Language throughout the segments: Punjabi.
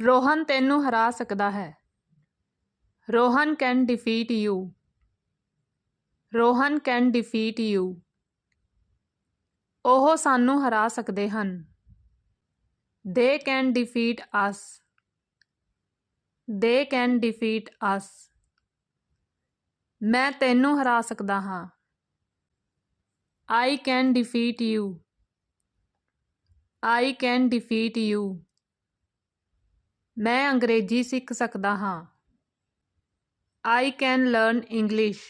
ਰੋਹਨ ਤੈਨੂੰ ਹਰਾ ਸਕਦਾ ਹੈ। Rohan can defeat you. Rohan can defeat you. ਉਹ ਸਾਨੂੰ ਹਰਾ ਸਕਦੇ ਹਨ। They can defeat us. They can defeat ਅਸ। ਮੈਂ ਤੈਨੂੰ ਹਰਾ ਸਕਦਾ ਹਾਂ। I can defeat you. I can defeat you. ਮੈਂ ਅੰਗਰੇਜ਼ੀ ਸਿੱਖ ਸਕਦਾ ਹਾਂ। I can learn English.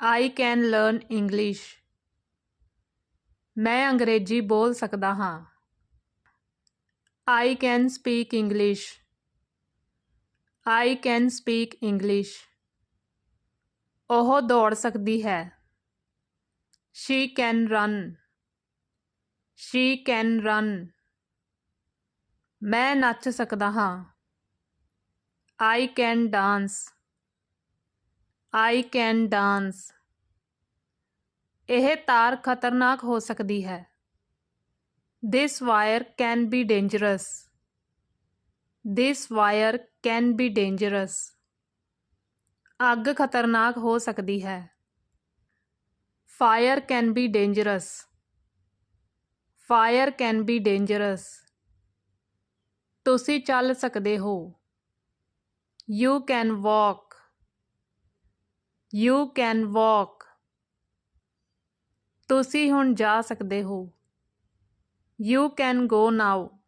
I can learn English. ਮੈਂ ਅੰਗਰੇਜ਼ੀ ਬੋਲ ਸਕਦਾ ਹਾਂ। I can speak English. I can speak English. ਉਹ ਦੌੜ ਸਕਦੀ ਹੈ। She can run. She can run. ਮੈਂ ਨੱਚ ਸਕਦਾ ਹਾਂ। I can dance. I can dance. ਇਹ ਤਾਰ ਖਤਰਨਾਕ ਹੋ ਸਕਦੀ ਹੈ। This wire can be dangerous. This wire can be dangerous. ਅੱਗ ਖਤਰਨਾਕ ਹੋ ਸਕਦੀ ਹੈ। Fire can be dangerous. Fire can be dangerous. ਤੁਸੀਂ ਚੱਲ ਸਕਦੇ ਹੋ। You can walk. You can walk. ਤੁਸੀਂ ਹੁਣ ਜਾ ਸਕਦੇ ਹੋ। You can go now.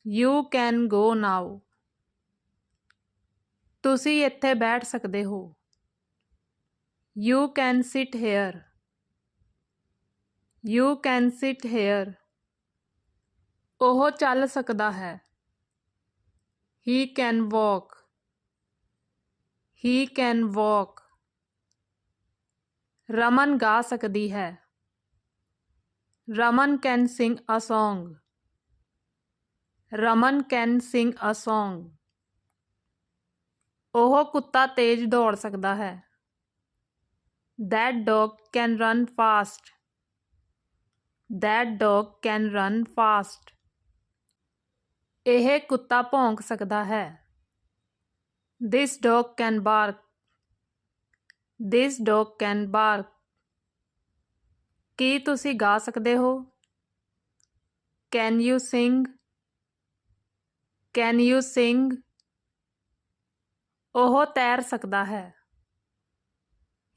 You can go now. ਤੁਸੀਂ ਇੱਥੇ ਬੈਠ ਸਕਦੇ ਹੋ। You can sit here. You can sit here. ਉਹ ਚੱਲ ਸਕਦਾ ਹੈ। He can walk. He can walk. Raman ਗਾ ਸਕਦੀ ਹੈ। Raman can sing a song. Raman can sing a song. ਉਹ ਕੁੱਤਾ ਤੇਜ਼ ਦੌੜ ਸਕਦਾ ਹੈ। That dog can run fast. That dog can run fast. ਇਹ ਕੁੱਤਾ ਭੌਂਕ ਸਕਦਾ ਹੈ। This dog can bark. This dog can bark. ਕੀ ਤੁਸੀਂ ਗਾ ਸਕਦੇ ਹੋ? Can you sing? Can you sing? ਉਹ ਤੈਰ ਸਕਦਾ ਹੈ।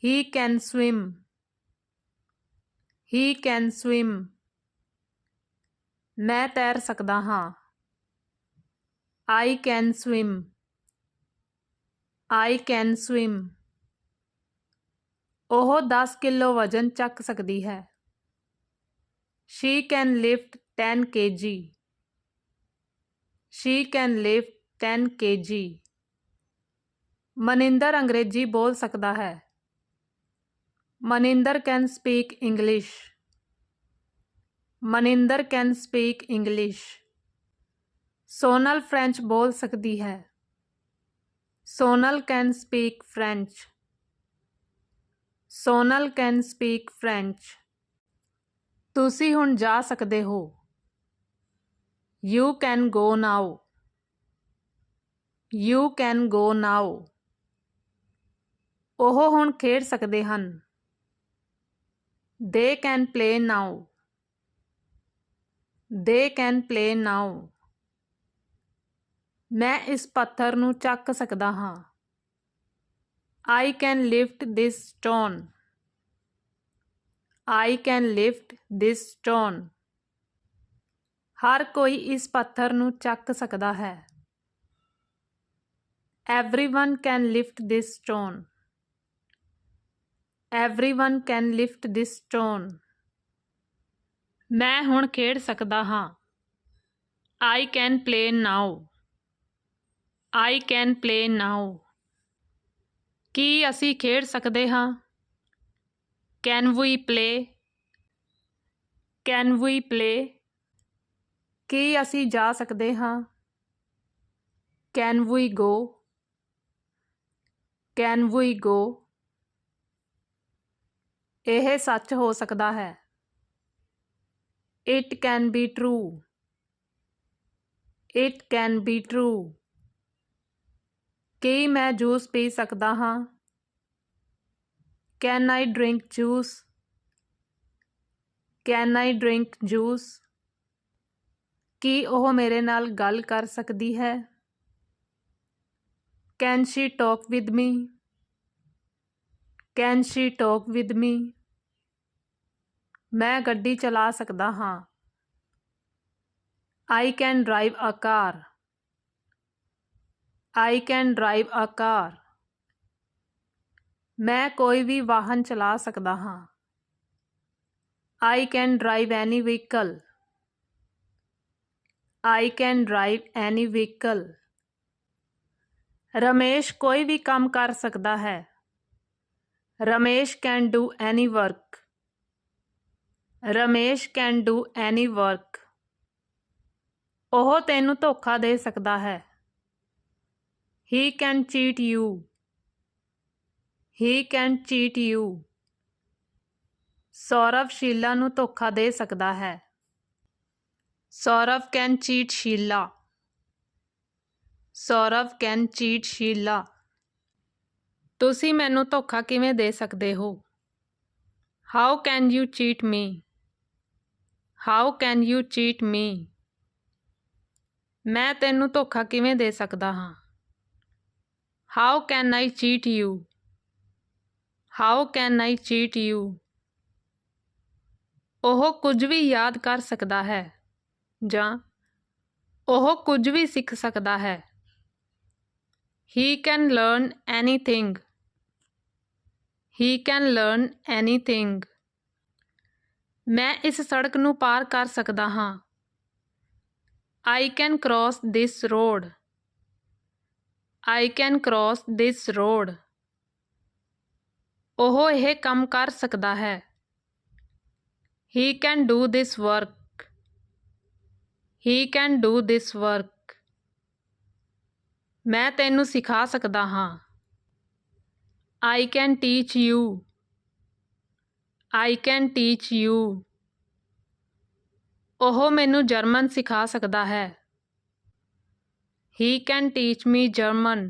He can swim. He can swim. ਮੈਂ ਤੈਰ ਸਕਦਾ ਹਾਂ। I can swim. I can swim. ਉਹ 10 ਕਿਲੋ ਵਜ਼ਨ ਚੱਕ ਸਕਦੀ ਹੈ। She can lift 10 kg. She can lift 10 kg. Maninder ਅੰਗਰੇਜ਼ੀ ਬੋਲ ਸਕਦਾ ਹੈ। Maninder can speak English. Maninder can speak English. Sonal French ਬੋਲ ਸਕਦੀ ਹੈ। Sonal can speak French. Sonal can speak French. ਤੁਸੀਂ ਹੁਣ ਜਾ ਸਕਦੇ ਹੋ। You can go now. You can go now. ਉਹ ਹੁਣ ਖੇਡ ਸਕਦੇ ਹਨ। They can play now. They can play ਨਾਓ। ਮੈਂ ਇਸ ਪੱਥਰ ਨੂੰ ਚੱਕ ਸਕਦਾ ਹਾਂ। I can lift this stone. I can lift this stone. ਹਰ ਕੋਈ ਇਸ ਪੱਥਰ ਨੂੰ ਚੱਕ ਸਕਦਾ ਹੈ। Everyone can lift this stone. Everyone can lift this stone. ਮੈਂ ਹੁਣ ਖੇਡ ਸਕਦਾ ਹਾਂ। I can play now. I can play now. ਕੀ ਅਸੀਂ ਖੇਡ ਸਕਦੇ ਹਾਂ? Can we play? Can we play? ਕੀ ਅਸੀਂ ਜਾ ਸਕਦੇ ਹਾਂ? Can we go? Can we go? ਇਹ ਸੱਚ ਹੋ ਸਕਦਾ ਹੈ। It can be true. It can be true. ਕੀ ਮੈਂ ਜੂਸ ਪੀ ਸਕਦਾ ਹਾਂ? Can I drink juice? Can I drink juice? ਕੀ ਉਹ ਮੇਰੇ ਨਾਲ ਗੱਲ ਕਰ ਸਕਦੀ ਹੈ? Can she talk with me? Can she talk with me? ਮੈਂ ਗੱਡੀ ਚਲਾ ਸਕਦਾ ਹਾਂ। I can drive a car. I can drive a car. ਮੈਂ ਕੋਈ ਵੀ ਵਾਹਨ ਚਲਾ ਸਕਦਾ ਹਾਂ। I can drive any vehicle. I can drive any vehicle. Ramesh ਕੋਈ ਵੀ ਕੰਮ ਕਰ ਸਕਦਾ ਹੈ। Ramesh can do any work. Ramesh can do any work. ਉਹ ਤੈਨੂੰ ਧੋਖਾ ਦੇ ਸਕਦਾ ਹੈ। He can cheat you. He can cheat you. Saurav Sheela ਨੂੰ ਧੋਖਾ ਦੇ ਸਕਦਾ ਹੈ। Saurav can cheat Sheila. Saurav can cheat Sheila. ਤੁਸੀਂ ਮੈਨੂੰ ਧੋਖਾ ਕਿਵੇਂ ਦੇ ਸਕਦੇ ਹੋ? How can you cheat me? How can you cheat me? ਮੈਂ ਤੈਨੂੰ ਧੋਖਾ ਕਿਵੇਂ ਦੇ ਸਕਦਾ ਹਾਂ? How can I cheat you? How can I cheat you? ਉਹ ਕੁਝ ਵੀ ਯਾਦ ਕਰ ਸਕਦਾ ਹੈ ਜਾਂ ਉਹ ਕੁਝ ਵੀ ਸਿੱਖ ਸਕਦਾ ਹੈ। He can learn anything. He can learn anything. ਮੈਂ ਇਸ ਸੜਕ ਨੂੰ ਪਾਰ ਕਰ ਸਕਦਾ ਹਾਂ। I can cross this road. I can cross this road. ਉਹ ਇਹ ਕੰਮ ਕਰ ਸਕਦਾ ਹੈ। He can do this work. He can do this work. ਮੈਂ ਤੈਨੂੰ ਸਿਖਾ ਸਕਦਾ ਹਾਂ। I can teach you. I can teach you. ਉਹ ਮੈਨੂੰ ਜਰਮਨ ਸਿਖਾ ਸਕਦਾ ਹੈ। He can teach me German.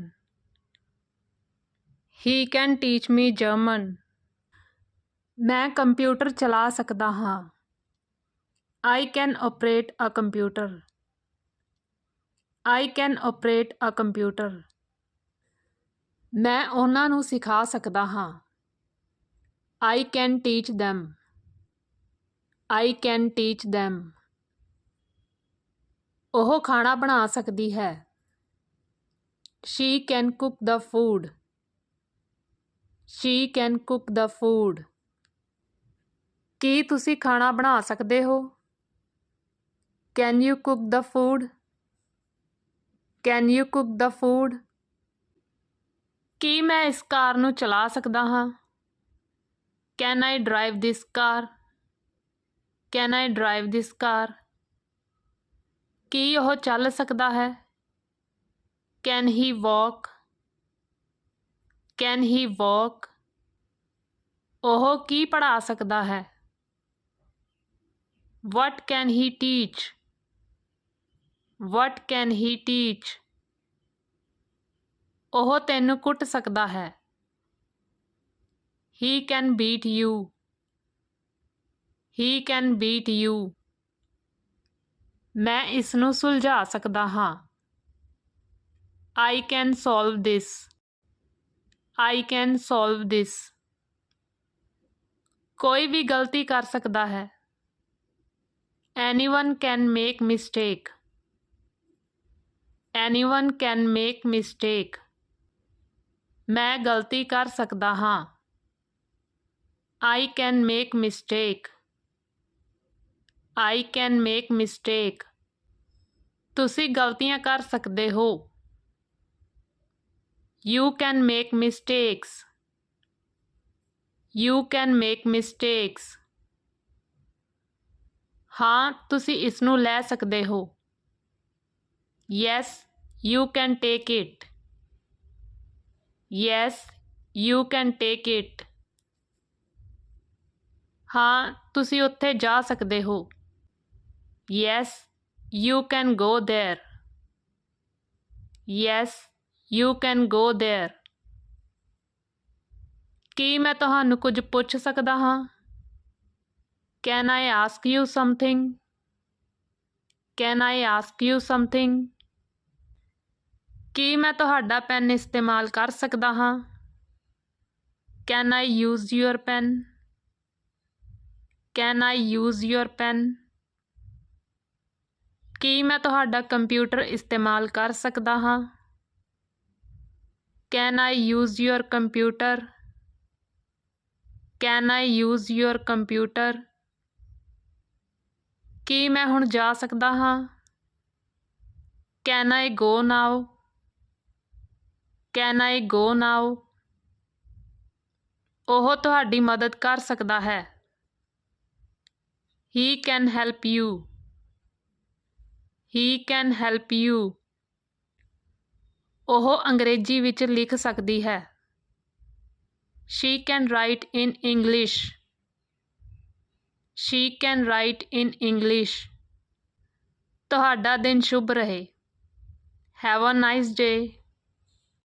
He can teach me German. ਮੈਂ ਕੰਪਿਊਟਰ ਚਲਾ ਸਕਦਾ ਹਾਂ। I can operate a computer. I can operate a computer. ਮੈਂ ਉਹਨਾਂ ਨੂੰ ਸਿਖਾ ਸਕਦਾ ਹਾਂ। I can teach them. I can teach them. ਉਹ ਖਾਣਾ ਬਣਾ ਸਕਦੀ ਹੈ। She can cook the food. She can cook the food. ਕੀ ਤੁਸੀਂ ਖਾਣਾ ਬਣਾ ਸਕਦੇ ਹੋ? Can you cook the food? Can you cook the food? ਕੀ ਮੈਂ ਇਸ ਕਾਰ ਨੂੰ ਚਲਾ ਸਕਦਾ ਹਾਂ? Can I drive this car? Can I drive this car? ਕੀ ਉਹ ਚੱਲ ਸਕਦਾ ਹੈ? Can he walk? Can he walk? ਉਹ ਕੀ ਪੜ੍ਹਾ ਸਕਦਾ ਹੈ? What can he teach? What can he teach? ਉਹ ਤੈਨੂੰ ਕੁੱਟ ਸਕਦਾ ਹੈ। He can beat you. He can beat you. ਮੈਂ ਇਸ ਨੂੰ ਸੁਲਝਾ ਸਕਦਾ ਹਾਂ। I can solve this. I can solve this. ਕੋਈ ਵੀ ਗਲਤੀ ਕਰ ਸਕਦਾ ਹੈ। Anyone can make mistake. Anyone can make mistake. ਮੈਂ ਗਲਤੀ ਕਰ ਸਕਦਾ ਹਾਂ। I can make mistake. I can make mistake. ਤੁਸੀਂ ਗਲਤੀਆਂ ਕਰ ਸਕਦੇ ਹੋ। You can make mistakes. You can make mistakes. ਹਾਂ, ਤੁਸੀਂ ਇਸ ਨੂੰ ਲੈ ਸਕਦੇ ਹੋ। Yes, you can take it. Yes, you can take it. ਹਾਂ, ਤੁਸੀਂ ਉੱਥੇ ਜਾ ਸਕਦੇ ਹੋ। Yes, you can go there. Yes, you can go there. ਕੀ ਮੈਂ ਤੁਹਾਨੂੰ ਕੁਝ ਪੁੱਛ ਸਕਦਾ ਹਾਂ? Can I ask you something? Can I ask you something? ਕੀ ਮੈਂ ਤੁਹਾਡਾ ਪੈਨ ਇਸਤੇਮਾਲ ਕਰ ਸਕਦਾ ਹਾਂ? Can I use your pen? Can I use your pen? ਕੀ ਮੈਂ ਤੁਹਾਡਾ ਕੰਪਿਊਟਰ ਇਸਤੇਮਾਲ ਕਰ ਸਕਦਾ ਹਾਂ? Can I use your computer? Can I use your computer? ਕੀ ਮੈਂ ਹੁਣ ਜਾ ਸਕਦਾ ਹਾਂ? Can I go now? Can I go now? ਉਹ ਤੁਹਾਡੀ ਮਦਦ ਕਰ ਸਕਦਾ ਹੈ। He can help you. He can help you. ਉਹ ਅੰਗਰੇਜ਼ੀ ਵਿੱਚ ਲਿਖ ਸਕਦੀ ਹੈ। She can write in English. She can write in English. ਤੁਹਾਡਾ ਦਿਨ ਸ਼ੁਭ ਰਹੇ। Have a nice day.